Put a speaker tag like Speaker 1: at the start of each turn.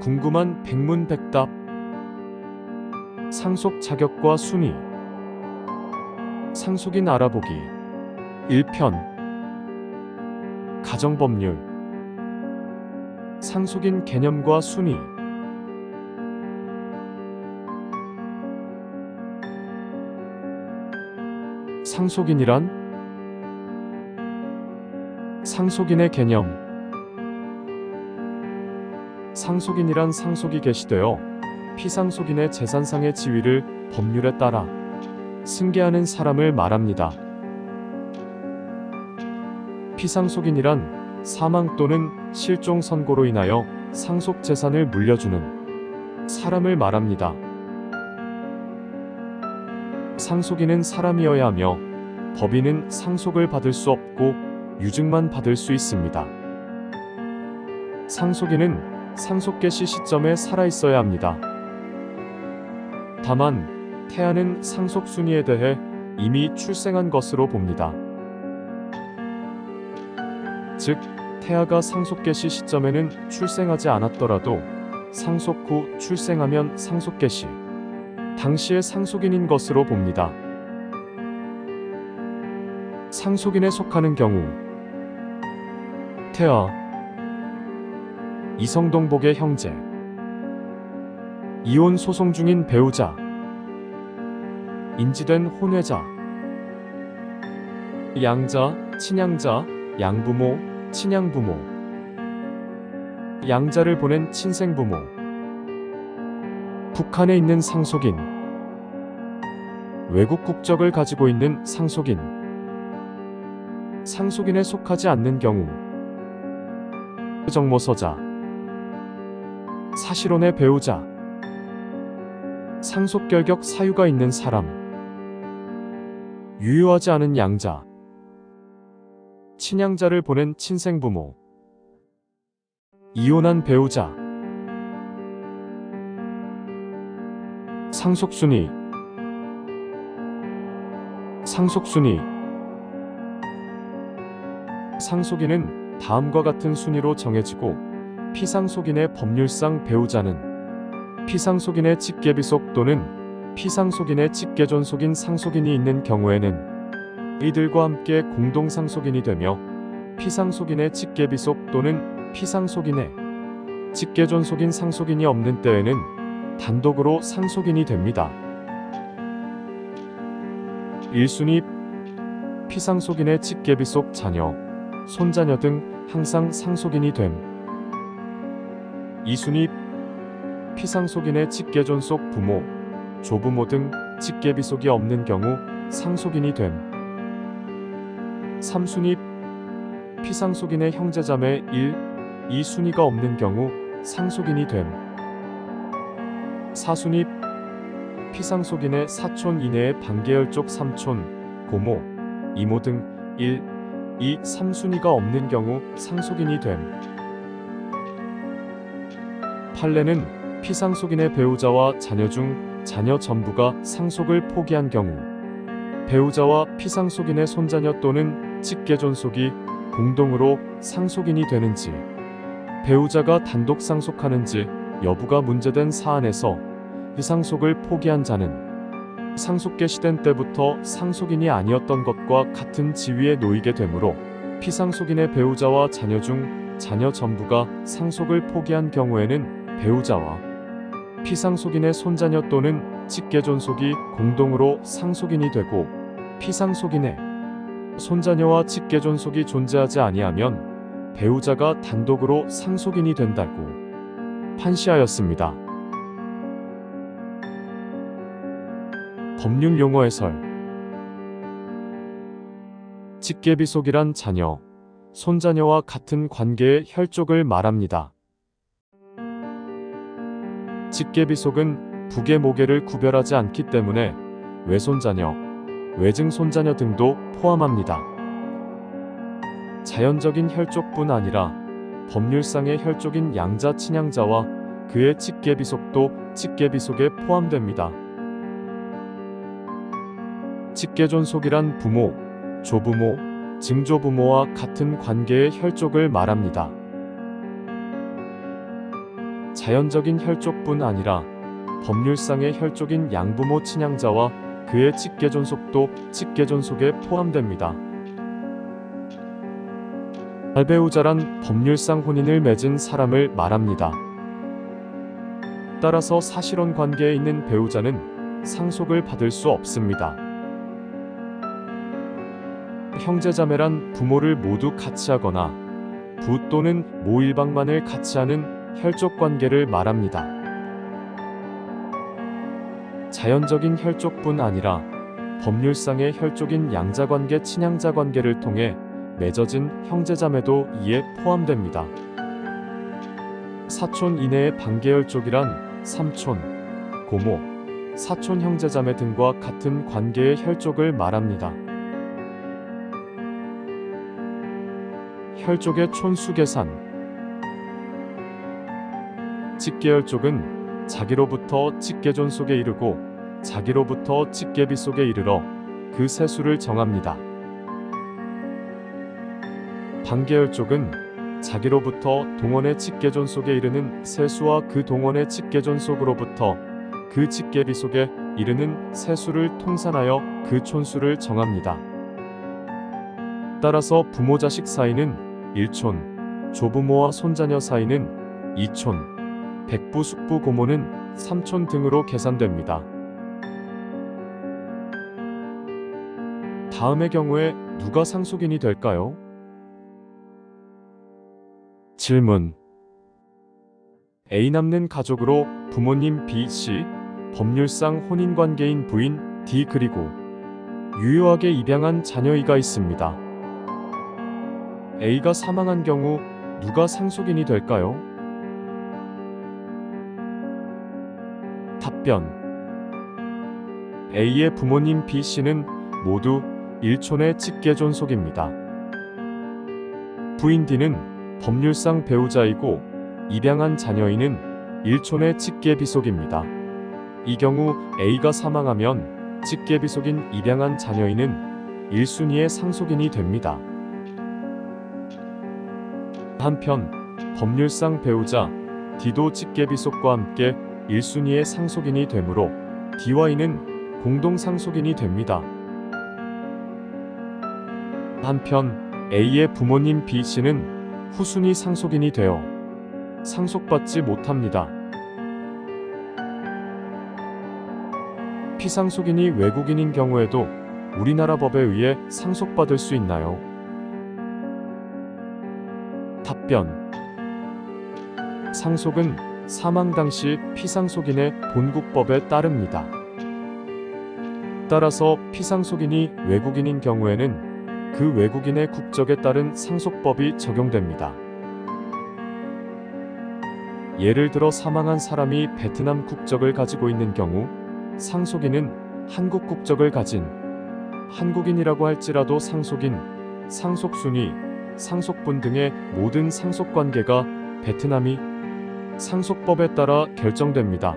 Speaker 1: 궁금한 백문백답. 상속 자격과 순위. 상속인 알아보기 1편. 가정법률. 상속인 개념과 순위. 상속인이란? 상속인의 개념. 상속인이란 상속이 개시되어 피상속인의 재산상의 지위를 법률에 따라 승계하는 사람을 말합니다. 피상속인이란 사망 또는 실종 선고로 인하여 상속 재산을 물려주는 사람을 말합니다. 상속인은 사람이어야 하며 법인은 상속을 받을 수 없고 유증만 받을 수 있습니다. 상속인은 상속 개시 시점에 살아있어야 합니다. 다만 태아는 상속 순위에 대해 이미 출생한 것으로 봅니다. 즉, 태아가 상속 개시 시점에는 출생하지 않았더라도 상속 후 출생하면 상속 개시 당시의 상속인인 것으로 봅니다. 상속인에 속하는 경우 태아, 이성동복의 형제, 이혼 소송 중인 배우자, 인지된 혼외자, 양자, 친양자, 양부모, 친양부모, 양자를 보낸 친생부모, 북한에 있는 상속인, 외국 국적을 가지고 있는 상속인, 상속인에 속하지 않는 경우 정모서자, 사실혼의 배우자, 상속결격 사유가 있는 사람, 유효하지 않은 양자, 친양자를 보낸 친생부모, 이혼한 배우자. 상속순위. 상속순위. 상속인은 다음과 같은 순위로 정해지고 피상속인의 법률상 배우자는 피상속인의 직계비속 또는 피상속인의 직계존속인 상속인이 있는 경우에는 이들과 함께 공동상속인이 되며 피상속인의 직계비속 또는 피상속인의 직계존속인 상속인이 없는 때에는 단독으로 상속인이 됩니다. 1순위. 피상속인의 직계비속 자녀, 손자녀 등 항상 상속인이 됨. 2순위. 피상속인의 직계존속 부모, 조부모 등 직계비속이 없는 경우 상속인이 됨. 3순위. 피상속인의 형제자매 1, 2순위가 없는 경우 상속인이 됨. 4순위. 피상속인의 사촌 이내의 반계열족 삼촌, 고모, 이모 등 1, 2, 3순위가 없는 경우 상속인이 됨. 판례는 피상속인의 배우자와 자녀 중 자녀 전부가 상속을 포기한 경우 배우자와 피상속인의 손자녀 또는 직계존속이 공동으로 상속인이 되는지 배우자가 단독 상속하는지 여부가 문제된 사안에서 피상속을 포기한 자는 상속 개시된 때부터 상속인이 아니었던 것과 같은 지위에 놓이게 되므로 피상속인의 배우자와 자녀 중 자녀 전부가 상속을 포기한 경우에는 배우자와 피상속인의 손자녀 또는 직계존속이 공동으로 상속인이 되고 피상속인의 손자녀와 직계존속이 존재하지 아니하면 배우자가 단독으로 상속인이 된다고 판시하였습니다. 법률 용어 해설. 직계비속이란 자녀, 손자녀와 같은 관계의 혈족을 말합니다. 직계비속은 북의 모계를 구별하지 않기 때문에 외손자녀, 외증손자녀 등도 포함합니다. 자연적인 혈족뿐 아니라 법률상의 혈족인 양자, 친양자와 그의 직계비속도 직계비속에 포함됩니다. 직계존속이란 부모, 조부모, 증조부모와 같은 관계의 혈족을 말합니다. 자연적인 혈족뿐 아니라 법률상의 혈족인 양부모 친양자와 그의 직계존속도 직계존속에 포함됩니다. 발배우자란 법률상 혼인을 맺은 사람을 말합니다. 따라서 사실혼 관계에 있는 배우자는 상속을 받을 수 없습니다. 형제자매란 부모를 모두 같이 하거나 부 또는 모 일방만을 같이 하는 혈족 관계를 말합니다. 자연적인 혈족뿐 아니라 법률상의 혈족인 양자관계 친양자관계를 통해 맺어진 형제자매도 이에 포함됩니다. 사촌 이내의 반계혈족이란 삼촌, 고모, 사촌 형제자매 등과 같은 관계의 혈족을 말합니다. 혈족의 촌수 계산. 직계혈족은 자기로부터 직계존속에 이르고 자기로부터 직계비속에 이르러 그 세수를 정합니다. 반계혈족은 자기로부터 동원의 직계존속에 이르는 세수와 그 동원의 직계존속으로부터 그 직계비속에 이르는 세수를 통산하여 그 촌수를 정합니다. 따라서 부모자식 사이는 1촌, 조부모와 손자녀 사이는 2촌, 백부, 숙부, 고모는 3촌 등으로 계산됩니다. 다음의 경우에 누가 상속인이 될까요? 질문. A 남는 가족으로 부모님 B씨, 법률상 혼인관계인 부인 D 그리고 유효하게 입양한 자녀이가 있습니다. A가 사망한 경우 누가 상속인이 될까요? 답변. A의 부모님 B씨는 모두 1촌의 직계존속입니다. 부인 D는 법률상 배우자이고 입양한 자녀인은 1촌의 직계비속입니다. 이 경우 A가 사망하면 직계비속인 입양한 자녀인은 1순위의 상속인이 됩니다. 한편 법률상 배우자 D도 직계비속과 함께 1순위의 상속인이 되므로 D와 E는 공동 상속인이 됩니다. 한편 A의 부모님 B씨는 후순위 상속인이 되어 상속받지 못합니다. 피상속인이 외국인인 경우에도 우리나라 법에 의해 상속받을 수 있나요? 답변. 상속은 사망 당시 피상속인의 본국법에 따릅니다. 따라서 피상속인이 외국인인 경우에는 그 외국인의 국적에 따른 상속법이 적용됩니다. 예를 들어 사망한 사람이 베트남 국적을 가지고 있는 경우 상속인은 한국 국적을 가진 한국인이라고 할지라도 상속인, 상속순위, 상속분 등의 모든 상속관계가 베트남이 상속법에 따라 결정됩니다.